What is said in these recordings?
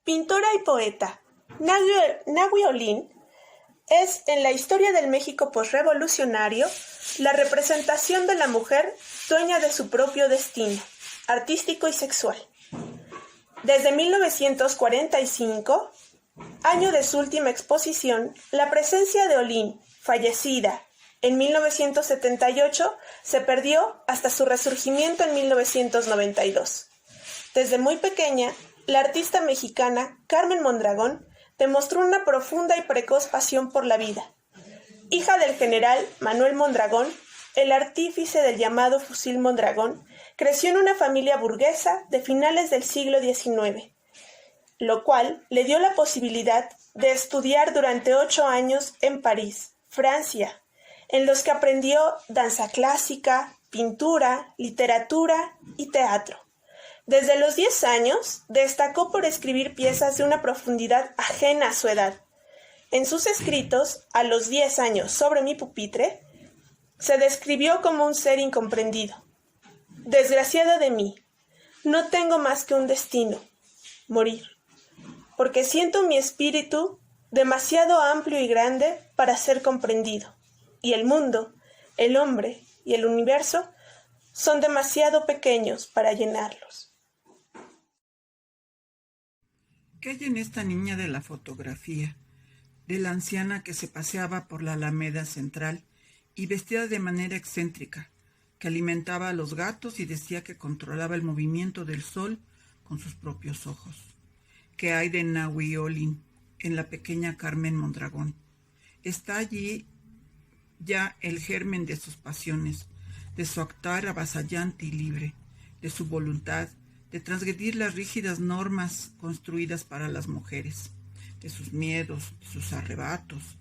Pintora y poeta, Nahui Olin es, en la historia del México posrevolucionario, la representación de la mujer dueña de su propio destino, artístico y sexual. Desde 1945, año de su última exposición, la presencia de Olin, fallecida en 1978, se perdió hasta su resurgimiento en 1992. Desde muy pequeña, la artista mexicana Carmen Mondragón demostró una profunda y precoz pasión por la vida. Hija del general Manuel Mondragón, el artífice del llamado fusil Mondragón, creció en una familia burguesa de finales del siglo XIX, lo cual le dio la posibilidad de estudiar durante 8 años en París, Francia, en los que aprendió danza clásica, pintura, literatura y teatro. Desde los 10 años, destacó por escribir piezas de una profundidad ajena a su edad. En sus escritos, a los 10 años, sobre mi pupitre, se describió como un ser incomprendido. Desgraciada de mí, no tengo más que un destino, morir, porque siento mi espíritu demasiado amplio y grande para ser comprendido, y el mundo, el hombre y el universo son demasiado pequeños para llenarlos. ¿Qué hay en esta niña de la fotografía? De la anciana que se paseaba por la Alameda Central y vestida de manera excéntrica, que alimentaba a los gatos y decía que controlaba el movimiento del sol con sus propios ojos. ¿Qué hay de Nahui Olin en la pequeña Carmen Mondragón? Está allí ya el germen de sus pasiones, de su actuar avasallante y libre, de su voluntad de transgredir las rígidas normas construidas para las mujeres, de sus miedos, de sus arrebatos,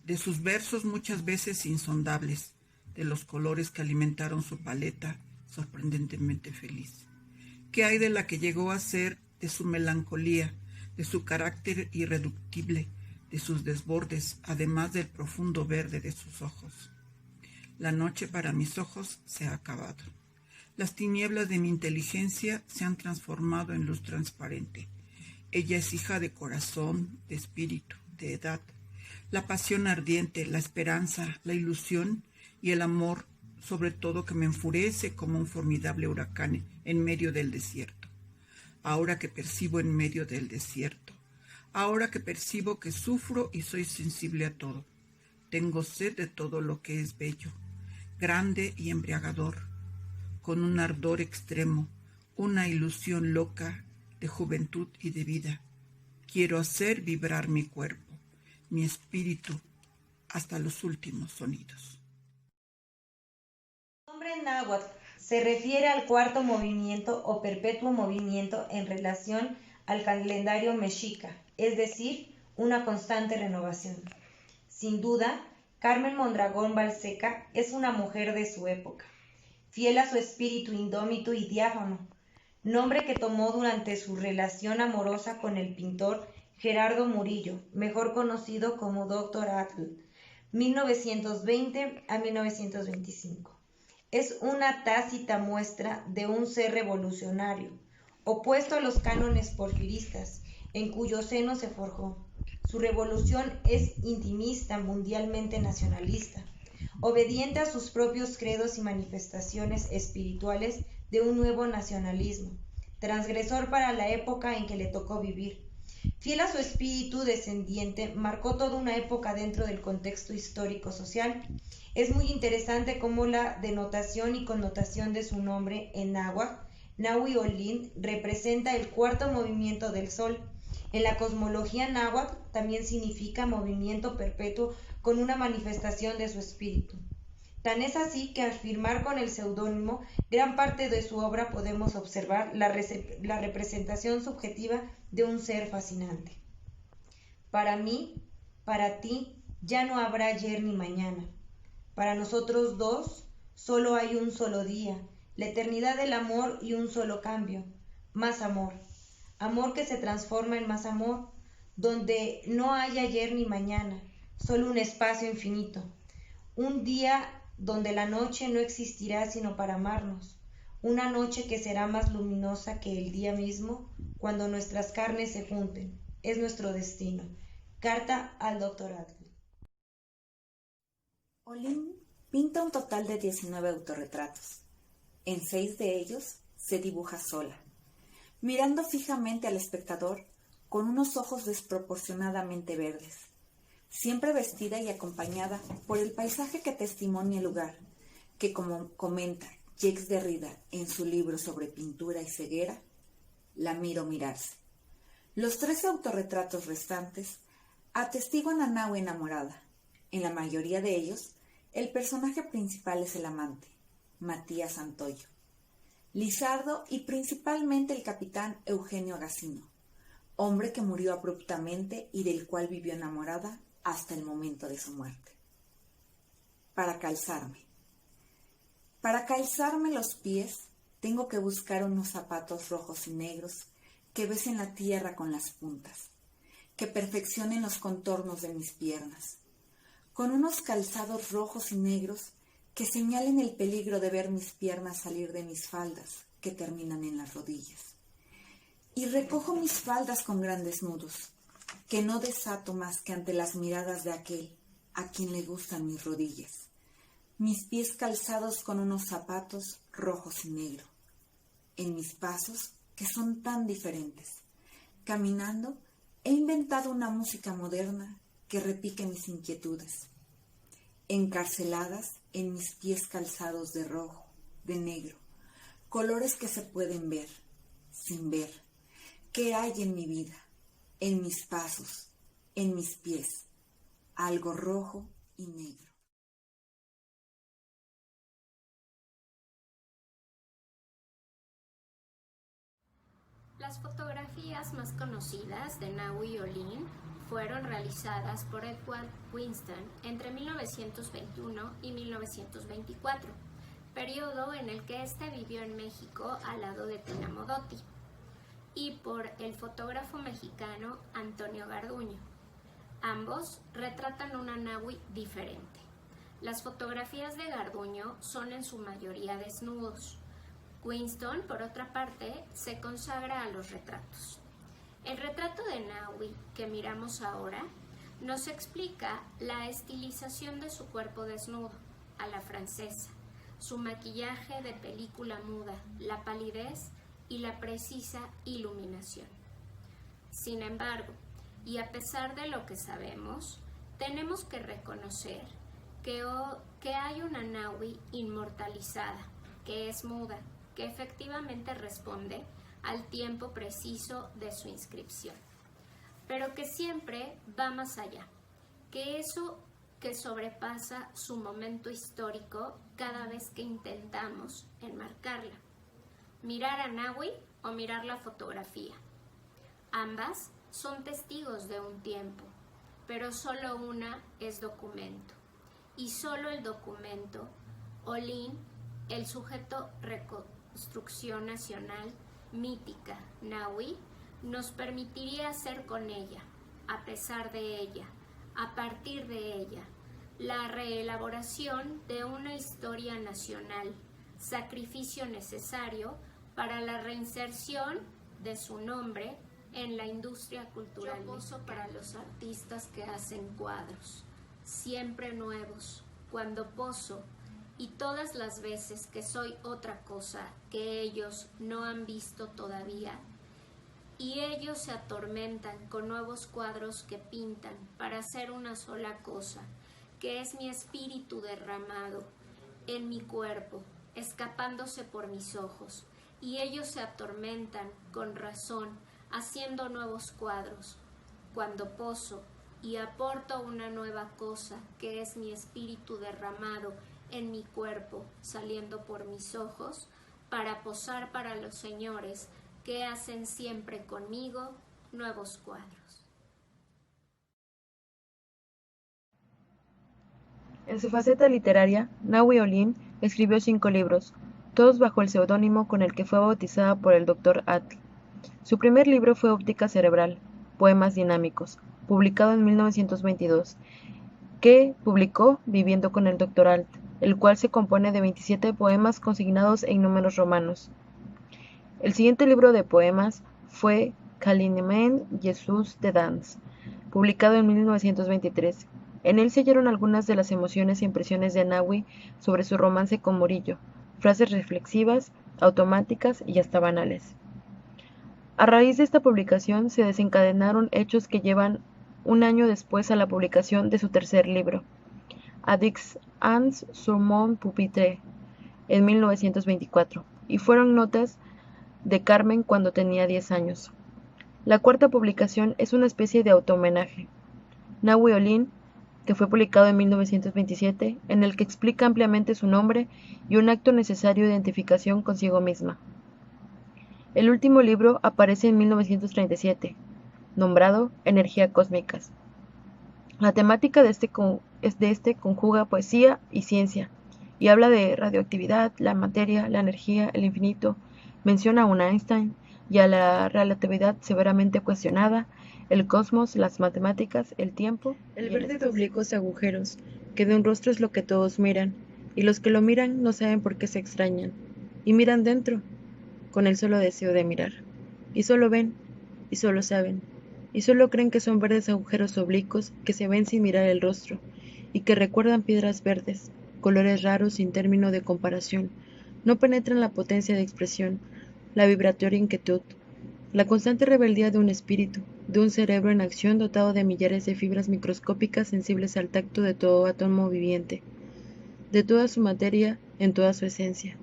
de sus versos muchas veces insondables, de los colores que alimentaron su paleta sorprendentemente feliz. ¿Qué hay de la que llegó a ser, de su melancolía, de su carácter irreductible, de sus desbordes, además del profundo verde de sus ojos? La noche para mis ojos se ha acabado. Las tinieblas de mi inteligencia se han transformado en luz transparente. Ella es hija de corazón, de espíritu, de edad. La pasión ardiente, la esperanza, la ilusión y el amor, sobre todo, que me enfurece como un formidable huracán en medio del desierto. Ahora que percibo en medio del desierto, ahora que percibo que sufro y soy sensible a todo, tengo sed de todo lo que es bello, grande y embriagador, con un ardor extremo, una ilusión loca de juventud y de vida. Quiero hacer vibrar mi cuerpo, mi espíritu, hasta los últimos sonidos. El nombre náhuatl se refiere al cuarto movimiento o perpetuo movimiento en relación al calendario mexica, es decir, una constante renovación. Sin duda, Carmen Mondragón Balseca es una mujer de su época, fiel a su espíritu indómito y diáfano, nombre que tomó durante su relación amorosa con el pintor Gerardo Murillo, mejor conocido como Dr. Atl, 1920 a 1925. Es una tácita muestra de un ser revolucionario, opuesto a los cánones porfiristas, en cuyo seno se forjó. Su revolución es intimista, mundialmente nacionalista, obediente a sus propios credos y manifestaciones espirituales de un nuevo nacionalismo, transgresor para la época en que le tocó vivir. Fiel a su espíritu descendiente, marcó toda una época dentro del contexto histórico-social. Es muy interesante cómo la denotación y connotación de su nombre en náhuatl, Nahui Olin, representa el cuarto movimiento del sol. En la cosmología náhuatl también significa movimiento perpetuo con una manifestación de su espíritu. Tan es así que al firmar con el seudónimo, gran parte de su obra podemos observar la representación subjetiva de un ser fascinante. Para mí, para ti, ya no habrá ayer ni mañana. Para nosotros dos, solo hay un solo día, la eternidad del amor y un solo cambio, más amor. Amor que se transforma en más amor, donde no hay ayer ni mañana, solo un espacio infinito. Un día donde la noche no existirá sino para amarnos, una noche que será más luminosa que el día mismo, cuando nuestras carnes se junten. Es nuestro destino. Carta al Dr. Atle. Olin pinta un total de 19 autorretratos. En 6 de ellos se dibuja sola, mirando fijamente al espectador con unos ojos desproporcionadamente verdes, siempre vestida y acompañada por el paisaje que testimonia el lugar, que, como comenta Jacques Derrida en su libro sobre pintura y ceguera, la miro mirarse. Los 13 autorretratos restantes atestiguan a Nahui enamorada. En la mayoría de ellos, el personaje principal es el amante, Matías Santoyo, Lizardo y principalmente el capitán Eugenio Agacino, hombre que murió abruptamente y del cual vivió enamorada hasta el momento de su muerte. Para calzarme los pies, tengo que buscar unos zapatos rojos y negros que besen la tierra con las puntas, que perfeccionen los contornos de mis piernas, con unos calzados rojos y negros que señalen el peligro de ver mis piernas salir de mis faldas que terminan en las rodillas. Y recojo mis faldas con grandes nudos, que no desato más que ante las miradas de aquel a quien le gustan mis rodillas, mis pies calzados con unos zapatos rojos y negro, en mis pasos que son tan diferentes. Caminando, he inventado una música moderna que repique mis inquietudes, encarceladas en mis pies calzados de rojo, de negro, colores que se pueden ver, sin ver. ¿Qué hay en mi vida, en mis pasos, en mis pies? Algo rojo y negro. Las fotografías más conocidas de Nahui Olin fueron realizadas por Edward Winston entre 1921 y 1924, periodo en el que éste vivió en México al lado de Tina Modotti, y por el fotógrafo mexicano Antonio Garduño. Ambos retratan una Nahui diferente. Las fotografías de Garduño son en su mayoría desnudos. Winston, por otra parte, se consagra a los retratos. El retrato de Nahui que miramos ahora nos explica la estilización de su cuerpo desnudo, a la francesa, su maquillaje de película muda, la palidez y la precisa iluminación. Sin embargo, y a pesar de lo que sabemos, tenemos que reconocer que hay una Nahui inmortalizada, que es muda, que efectivamente responde al tiempo preciso de su inscripción, pero que siempre va más allá, que eso que sobrepasa su momento histórico cada vez que intentamos enmarcarla. Mirar a Nahui o mirar la fotografía. Ambas son testigos de un tiempo, pero solo una es documento, y solo el documento, Olin, el sujeto reconstrucción nacional mítica Nahui, nos permitiría hacer con ella, a pesar de ella, a partir de ella, la reelaboración de una historia nacional, sacrificio necesario para la reinserción de su nombre en la industria cultural. Yo poso para los artistas que hacen cuadros, siempre nuevos, cuando poso, y todas las veces que soy otra cosa que ellos no han visto todavía, y ellos se atormentan con nuevos cuadros que pintan para hacer una sola cosa, que es mi espíritu derramado en mi cuerpo, escapándose por mis ojos, y ellos se atormentan con razón, haciendo nuevos cuadros, cuando poso y aporto una nueva cosa, que es mi espíritu derramado en mi cuerpo, saliendo por mis ojos, para posar para los señores que hacen siempre conmigo nuevos cuadros. En su faceta literaria, Nahui Olin escribió 5 libros, todos bajo el seudónimo con el que fue bautizada por el Dr. Atle. Su primer libro fue Óptica Cerebral, Poemas Dinámicos, publicado en 1922, que publicó viviendo con el Dr. Atle. el cual se compone de 27 poemas consignados en números romanos. El siguiente libro de poemas fue Callinement Jesús de Dans, publicado en 1923. En él se hallaron algunas de las emociones e impresiones de Nahui sobre su romance con Murillo, frases reflexivas, automáticas y hasta banales. A raíz de esta publicación se desencadenaron hechos que llevan un año después a la publicación de su tercer libro, Adix ans sur mon pupitre, en 1924, y fueron notas de Carmen cuando tenía 10 años. La cuarta publicación es una especie de auto-homenaje, Nahui Olin, que fue publicado en 1927, en el que explica ampliamente su nombre y un acto necesario de identificación consigo misma. El último libro aparece en 1937, nombrado Energía Cósmicas. La temática de este conjuga poesía y ciencia, y habla de radioactividad, la materia, la energía, el infinito, menciona a un Einstein y a la relatividad severamente cuestionada, el cosmos, las matemáticas, el tiempo. El verde de oblicuos agujeros, que de un rostro es lo que todos miran, y los que lo miran no saben por qué se extrañan, y miran dentro, con el solo deseo de mirar, y solo ven, y solo saben, y solo creen que son verdes agujeros oblicuos que se ven sin mirar el rostro, y que recuerdan piedras verdes, colores raros sin término de comparación, no penetran la potencia de expresión, la vibratoria inquietud, la constante rebeldía de un espíritu, de un cerebro en acción dotado de millares de fibras microscópicas sensibles al tacto de todo átomo viviente, de toda su materia en toda su esencia,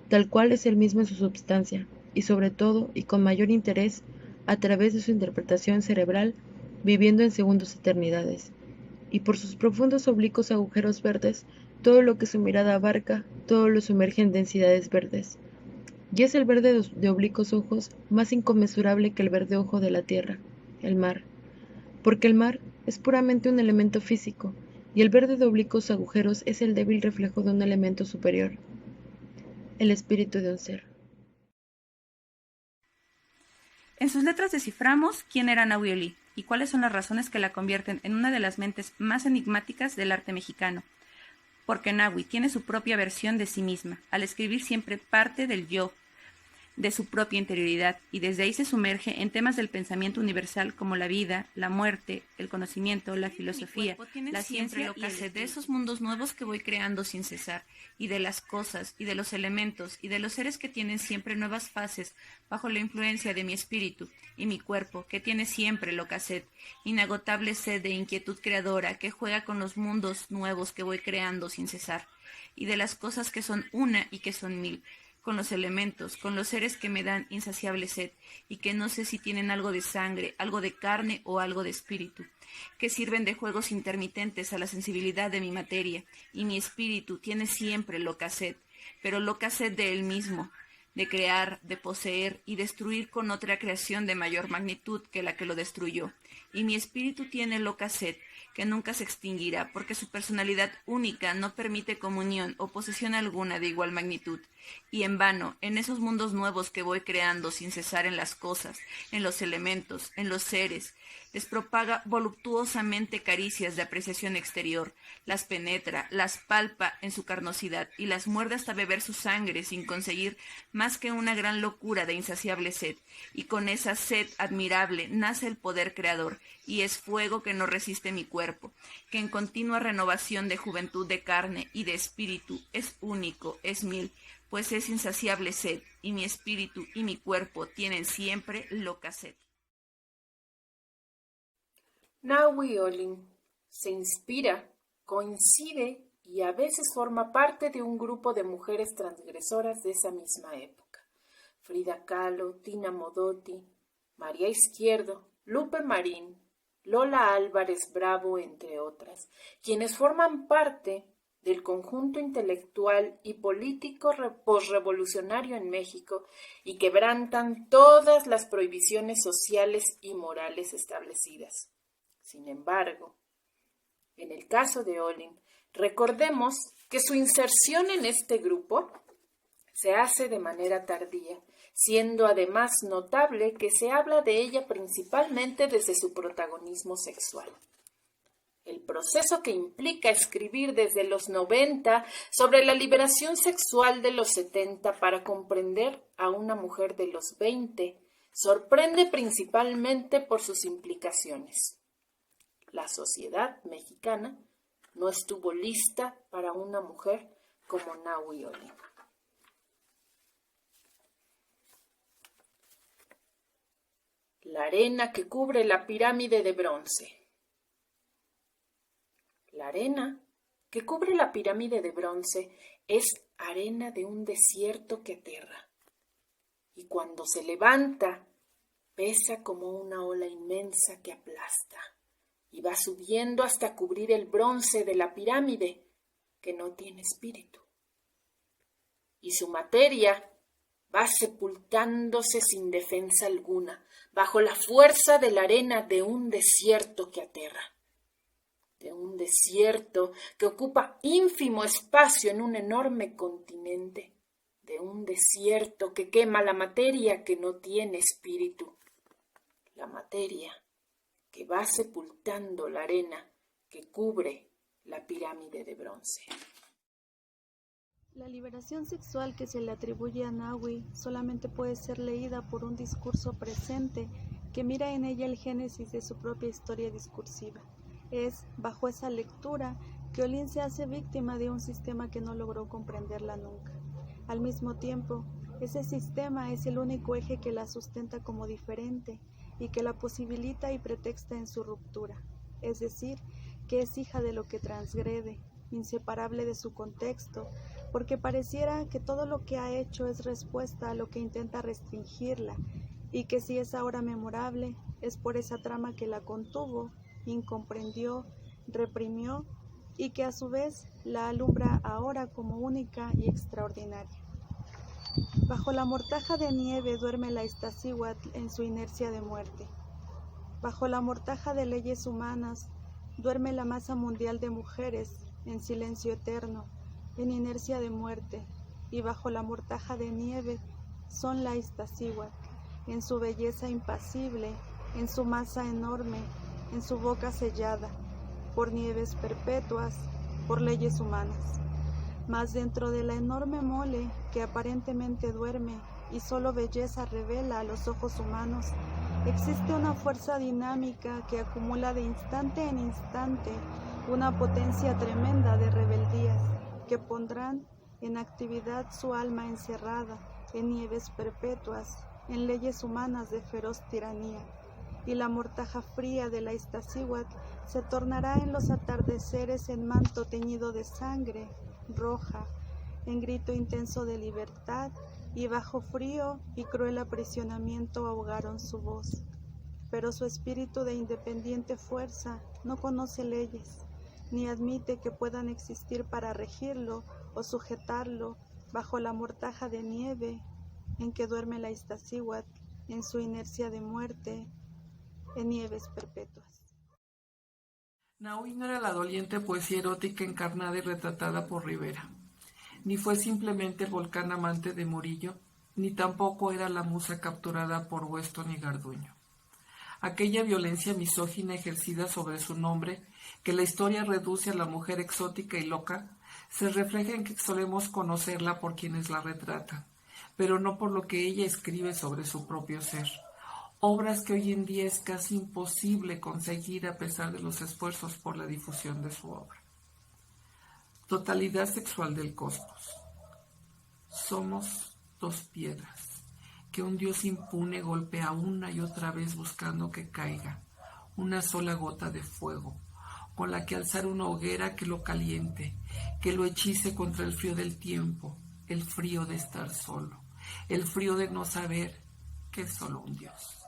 tal cual es el mismo en su substancia, y sobre todo, y con mayor interés, a través de su interpretación cerebral, viviendo en segundos eternidades, y por sus profundos oblicuos agujeros verdes, todo lo que su mirada abarca, todo lo sumerge en densidades verdes. Y es el verde de oblicuos ojos más inconmensurable que el verde ojo de la tierra, el mar, porque el mar es puramente un elemento físico, y el verde de oblicuos agujeros es el débil reflejo de un elemento superior, el espíritu de un ser. En sus letras desciframos quién era Nahui Olin y cuáles son las razones que la convierten en una de las mentes más enigmáticas del arte mexicano. Porque Nahui tiene su propia versión de sí misma, al escribir siempre parte del yo, de su propia interioridad, y desde ahí se sumerge en temas del pensamiento universal como la vida, la muerte, el conocimiento, la filosofía, la ciencia y el de esos mundos nuevos que voy creando sin cesar, y de las cosas, y de los elementos, y de los seres que tienen siempre nuevas fases bajo la influencia de mi espíritu, y mi cuerpo, que tiene siempre loca sed, inagotable sed de inquietud creadora que juega con los mundos nuevos que voy creando sin cesar, y de las cosas que son una y que son mil, con los elementos, con los seres que me dan insaciable sed, y que no sé si tienen algo de sangre, algo de carne o algo de espíritu, que sirven de juegos intermitentes a la sensibilidad de mi materia, y mi espíritu tiene siempre loca sed, pero loca sed de él mismo, de crear, de poseer y destruir con otra creación de mayor magnitud que la que lo destruyó, y mi espíritu tiene loca sed, que nunca se extinguirá, porque su personalidad única no permite comunión o posesión alguna de igual magnitud, y en vano, en esos mundos nuevos que voy creando sin cesar en las cosas, en los elementos, en los seres, les propaga voluptuosamente caricias de apreciación exterior, las penetra, las palpa en su carnosidad y las muerde hasta beber su sangre sin conseguir más que una gran locura de insaciable sed, y con esa sed admirable nace el poder creador, y es fuego que no resiste mi cuerpo, que en continua renovación de juventud de carne y de espíritu es único, es mil, pues es insaciable sed, y mi espíritu y mi cuerpo tienen siempre loca sed. Nahui Olin se inspira, coincide y a veces forma parte de un grupo de mujeres transgresoras de esa misma época. Frida Kahlo, Tina Modotti, María Izquierdo, Lupe Marín, Lola Álvarez Bravo, entre otras, quienes forman parte del conjunto intelectual y político posrevolucionario en México y quebrantan todas las prohibiciones sociales y morales establecidas. Sin embargo, en el caso de Olin, recordemos que su inserción en este grupo se hace de manera tardía, siendo además notable que se habla de ella principalmente desde su protagonismo sexual. el proceso que implica escribir desde los 90 sobre la liberación sexual de los 70 para comprender a una mujer de los 20 sorprende principalmente por sus implicaciones. La sociedad mexicana no estuvo lista para una mujer como Nahui Olin. La arena que cubre la pirámide de bronce. La arena que cubre la pirámide de bronce es arena de un desierto que aterra, y cuando se levanta pesa como una ola inmensa que aplasta, y va subiendo hasta cubrir el bronce de la pirámide, que no tiene espíritu. Y su materia va sepultándose sin defensa alguna, bajo la fuerza de la arena de un desierto que aterra, de un desierto que ocupa ínfimo espacio en un enorme continente, de un desierto que quema la materia que no tiene espíritu, la materia que va sepultando la arena que cubre la pirámide de bronce. La liberación sexual que se le atribuye a Nahui solamente puede ser leída por un discurso presente que mira en ella el génesis de su propia historia discursiva. Es bajo esa lectura que Olin se hace víctima de un sistema que no logró comprenderla nunca. Al mismo tiempo, ese sistema es el único eje que la sustenta como diferente y que la posibilita y pretexta en su ruptura, es decir, que es hija de lo que transgrede, inseparable de su contexto, porque pareciera que todo lo que ha hecho es respuesta a lo que intenta restringirla, y que si es ahora memorable, es por esa trama que la contuvo, incomprendió, reprimió, y que a su vez la alumbra ahora como única y extraordinaria. Bajo la mortaja de nieve duerme la Iztaccíhuatl en su inercia de muerte. Bajo la mortaja de leyes humanas duerme la masa mundial de mujeres en silencio eterno, en inercia de muerte, y bajo la mortaja de nieve son la Iztaccíhuatl, en su belleza impasible, en su masa enorme, en su boca sellada, por nieves perpetuas, por leyes humanas. Mas dentro de la enorme mole que aparentemente duerme y solo belleza revela a los ojos humanos, existe una fuerza dinámica que acumula de instante en instante una potencia tremenda de rebeldías que pondrán en actividad su alma encerrada en nieves perpetuas, en leyes humanas de feroz tiranía, y la mortaja fría de la Iztaccíhuatl se tornará en los atardeceres en manto teñido de sangre roja, en grito intenso de libertad, y bajo frío y cruel aprisionamiento ahogaron su voz. Pero su espíritu de independiente fuerza no conoce leyes, ni admite que puedan existir para regirlo o sujetarlo bajo la mortaja de nieve en que duerme la Iztaccíhuatl en su inercia de muerte, en nieves perpetuas. Nahui no era la doliente poesía erótica encarnada y retratada por Rivera, ni fue simplemente el volcán amante de Murillo, ni tampoco era la musa capturada por Weston y Garduño. Aquella violencia misógina ejercida sobre su nombre, que la historia reduce a la mujer exótica y loca, se refleja en que solemos conocerla por quienes la retratan, pero no por lo que ella escribe sobre su propio ser. Obras que hoy en día es casi imposible conseguir a pesar de los esfuerzos por la difusión de su obra. Totalidad sexual del cosmos. Somos dos piedras que un dios impune golpea una y otra vez buscando que caiga una sola gota de fuego, con la que alzar una hoguera que lo caliente, que lo hechice contra el frío del tiempo, el frío de estar solo, el frío de no saber que es solo un dios.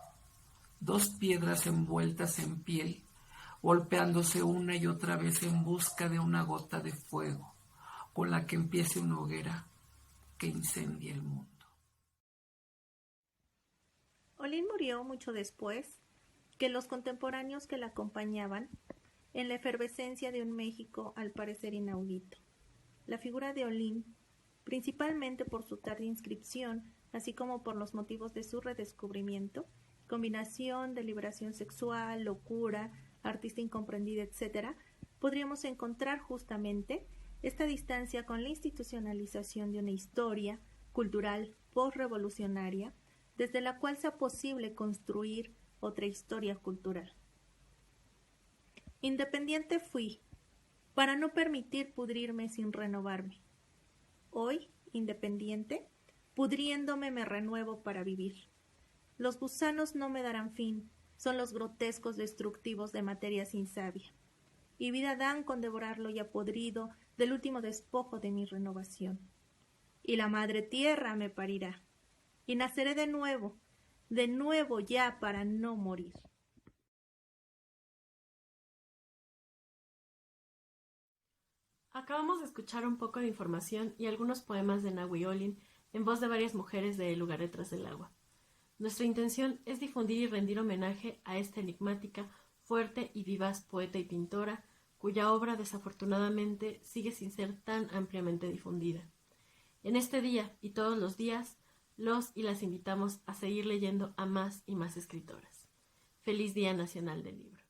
Dos piedras envueltas en piel, golpeándose una y otra vez en busca de una gota de fuego, con la que empiece una hoguera que incendie el mundo. Olin murió mucho después que los contemporáneos que la acompañaban en la efervescencia de un México al parecer inaudito. La figura de Olin, principalmente por su tarde inscripción, así como por los motivos de su redescubrimiento, combinación de liberación sexual, locura, artista incomprendida, etc., podríamos encontrar justamente esta distancia con la institucionalización de una historia cultural postrevolucionaria, desde la cual sea posible construir otra historia cultural. Independiente fui, para no permitir pudrirme sin renovarme. Hoy, independiente, pudriéndome me renuevo para vivir. Los gusanos no me darán fin, son los grotescos destructivos de materia sin savia. Y vida dan con devorarlo ya podrido del último despojo de mi renovación. Y la madre tierra me parirá, y naceré de nuevo ya para no morir. Acabamos de escuchar un poco de información y algunos poemas de Nahui Olin en voz de varias mujeres de El lugar detrás del agua. Nuestra intención es difundir y rendir homenaje a esta enigmática, fuerte y vivaz poeta y pintora, cuya obra desafortunadamente sigue sin ser tan ampliamente difundida. En este día y todos los días, los y las invitamos a seguir leyendo a más y más escritoras. Feliz Día Nacional del Libro.